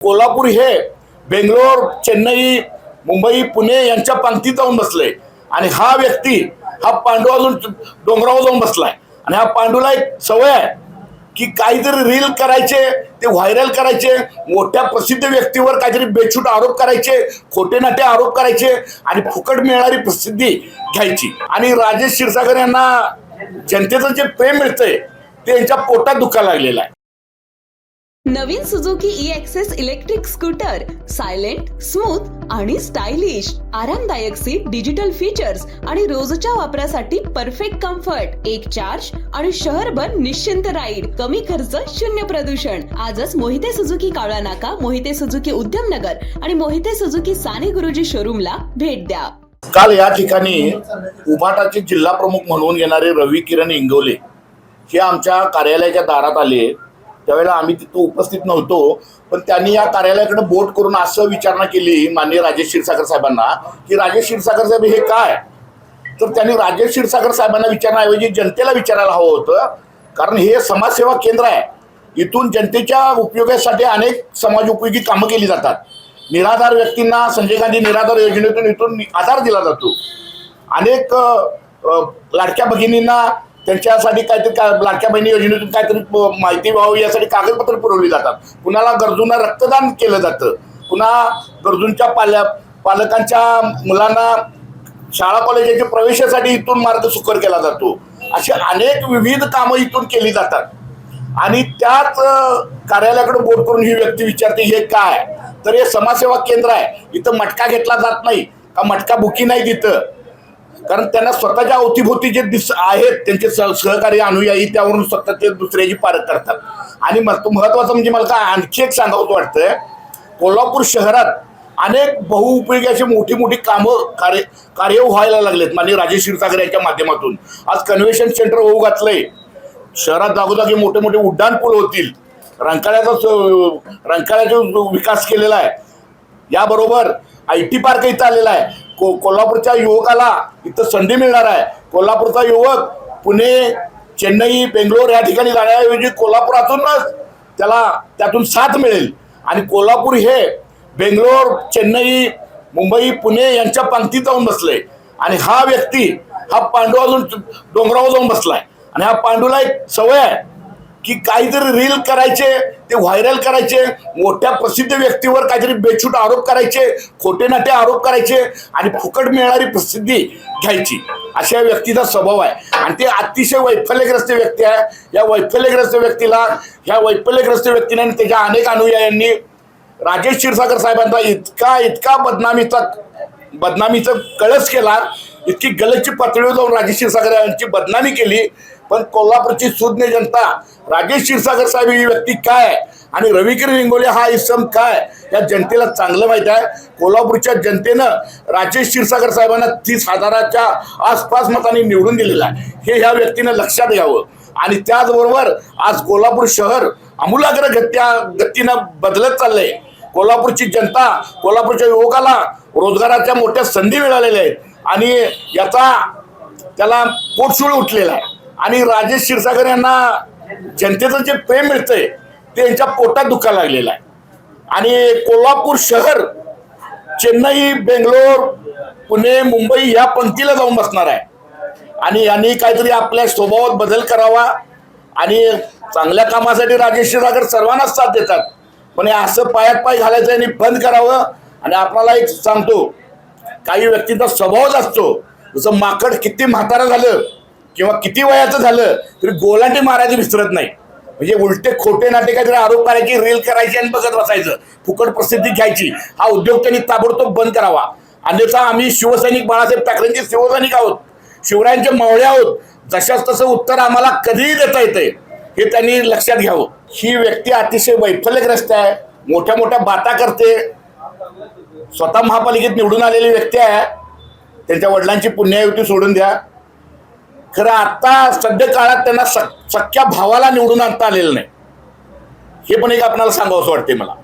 कोल्हापूर हे बेंगलोर, चेन्नई, मुंबई, पुणे यांच्या पंक्तीत जाऊन बसले आणि हा व्यक्ती हा पांडू अजून डोंगरावर जाऊन बसलाय आणि हा पांडूला एक सवय आहे की काहीतरी रील करायचे, ते व्हायरल करायचे, मोठ्या प्रसिद्ध व्यक्तीवर काहीतरी बेछूट आरोप करायचे, खोटे नाटे आरोप करायचे आणि फुकट मिळणारी प्रसिद्धी घ्यायची। आणि राजेश क्षीरसागर यांना जनतेचं जे प्रेम मिळतंय ते यांच्या पोटात दुखायला लागलेलं आहे। नवीन Suzuki e Access electric scooter silent, smooth आणि स्टायलिश, आरामदायक सीट, डिजिटल फीचर्स आणि रोजच्या वापरासाठी परफेक्ट कम्फर्ट, एक चार्ज आणि शहरभर निश्चिंत राईड, कमी खर्च, शून्य प्रदूषण। आजच मोहिते सुझुकी कावळा नाका, मोहिते सुझुकी उद्यमनगर आणि मोहिते सुझुकी साने गुरुजी शोरूमला भेट द्या। काल या ठिकाणी उभाटाचे जिल्हा प्रमुख म्हणून येणारे रवी किरण इंगवले हे आमच्या कार्यालयाच्या दारात आले। त्यावेळेला आम्ही तिथं उपस्थित नव्हतो, पण त्यांनी या कार्यालयाकडे बोट करून असं विचारणा केली माननीय राजेश क्षीरसागर साहेबांना की राजेश क्षीरसागर साहेब हे काय। तर त्यांनी राजेश क्षीरसागर साहेबांना विचारण्याऐवजी जनतेला विचारायला हवं होतं, कारण हे समाजसेवा केंद्र आहे। इथून जनतेच्या उपयोगासाठी अनेक समाज उपयोगी कामं केली जातात। निराधार व्यक्तींना संजय गांधी निराधार योजनेतून इथून आधार दिला जातो। अनेक लाडक्या भगिनींना त्यांच्यासाठी काहीतरी लाडक्या बहिणी योजनेतून काहीतरी माहिती व्हावी यासाठी कागदपत्र पुरवली जातात। कुणाला गरजूंना रक्तदान केलं जातं, पुन्हा गरजूंच्या पालकांच्या मुलांना शाळा कॉलेजाच्या प्रवेशासाठी इथून मार्ग सुकर केला जातो। अशी अनेक विविध कामं इथून केली जातात आणि त्याच कार्यालयाकडे बोट करून ही व्यक्ती विचारते हे काय। तर हे समाजसेवा केंद्र आहे, इथं मटका घेतला जात नाही का, मटका बुकी नाही तिथं, कारण त्यांना स्वतःच्या अवतीभोवती जे आहेत त्यांचे सहकारी अनुयायी त्यावरून स्वतः ते दुसऱ्याची पारख करतात। आणि महत्वाचं म्हणजे मला काय आणखी एक सांगावं वाटतंय, कोल्हापूर शहरात अनेक बहुउपयोगी अशी मोठी मोठी कामं कार्य व्हायला लागलेत माननीय राजेश क्षीरसागर यांच्या माध्यमातून। आज कन्व्हेन्शन सेंटर होऊ घातलंय, शहरात जागोजागी मोठे मोठे उड्डाण पूल होतील, रंकाळ्याचा विकास केलेला आहे। याबरोबर IT पार्क इथं आलेला आहे। कोल्हापूरच्या युवकाला इथं संधी मिळणार आहे। कोल्हापूरचा युवक पुणे, चेन्नई, बेंगलोर या ठिकाणी जाण्याऐवजी कोल्हापुरातूनच त्याला त्यातून साथ मिळेल आणि कोल्हापूर हे बेंगलोर, चेन्नई, मुंबई, पुणे यांच्या पंक्तीत जाऊन बसले आणि हा व्यक्ती हा पांडू अजून डोंगरावर जाऊन बसलाय आणि हा पांडूला एक सवय आहे की काहीतरी रील करायचे, ते व्हायरल करायचे, मोठ्या प्रसिद्ध व्यक्तीवर काहीतरी बेछूट आरोप करायचे, खोटे नाटे आरोप करायचे आणि फुकट मिळणारी प्रसिद्धी घ्यायची। अशा व्यक्तीचा स्वभाव आहे आणि ते अतिशय वैफल्यग्रस्त व्यक्ती आहे। या वैफल्यग्रस्त व्यक्तीने त्याच्या अनेक अनुयायांनी राजेश क्षीरसागर साहेबांचा इतका बदनामीचा कळस केला, इतकी गलतची पातळीवर जाऊन राजेश क्षीरसागर यांची बदनामी केली। पण कोल्हापूरची सुज्ञ जनता राजेश क्षीरसागर साहेब ही व्यक्ती काय आणि रवी किरण इंगवले हा इसम काय या जनतेला चांगलं माहित आहे। कोल्हापूरच्या जनतेनं राजेश क्षीरसागर साहेबांना 30,000च्या आसपास मतांनी निवडून दिलेला आहे, हे ह्या व्यक्तीनं लक्षात घ्यावं। आणि त्याचबरोबर आज कोल्हापूर शहर आमूलाग्र गतीनं बदलत चाललंय। कोल्हापूरची जनता, कोल्हापूरच्या युवकाला रोजगाराच्या मोठ्या संधी मिळालेल्या आहेत आणि याचा त्याला पोटशूळ उठलेला आहे। आणि राजेश क्षीरसागर यांना जनतेचं जे प्रेम मिळतंय ते यांच्या पोटात दुखायला लागलेलं आहे। आणि कोल्हापूर शहर चेन्नई, बेंगलोर, पुणे, मुंबई या पंक्तीला जाऊन बसणार आहे आणि यांनी काहीतरी आपल्या स्वभावात बदल करावा आणि चांगल्या कामासाठी राजेश क्षीरसागर सर्वांनाच साथ देतात, पण हे असं पायात पाय घालायचं यांनी बंद करावं। आणि आपल्याला एक सांगतो, काही व्यक्तींचा स्वभावच असतो, जसं माकड किती म्हातारा झालं किंवा किती वयाचं झालं तरी गोलांटी मारायचं विसरत नाही। म्हणजे उलटे खोटे नाटे काहीतरी आरोप करायचे, रील करायची आणि बघत बसायचं, फुकट प्रसिद्धी घ्यायची। हा उद्योग त्यांनी ताबडतोब बंद करावा, अन्यथा आम्ही शिवसैनिक बाळासाहेब ठाकरेंचे शिवसैनिक आहोत, शिवरायांचे मावळे आहोत। जशाच तसं उत्तर आम्हाला कधीही देता येते हे त्यांनी लक्षात घ्यावं। ही व्यक्ती अतिशय वैफल्यग्रस्त आहे, मोठ्या मोठ्या बाता करते, स्वतः महापालिकेत निवडून आलेली व्यक्ती आहे। त्यांच्या वडिलांची पुण्यायुती सोडून द्या, खरं आता सध्या काळात त्यांना सख्या भावाला निवडून आणता आलेलं नाही, हे पण एक आपल्याला सांगावंसं वाटते मला।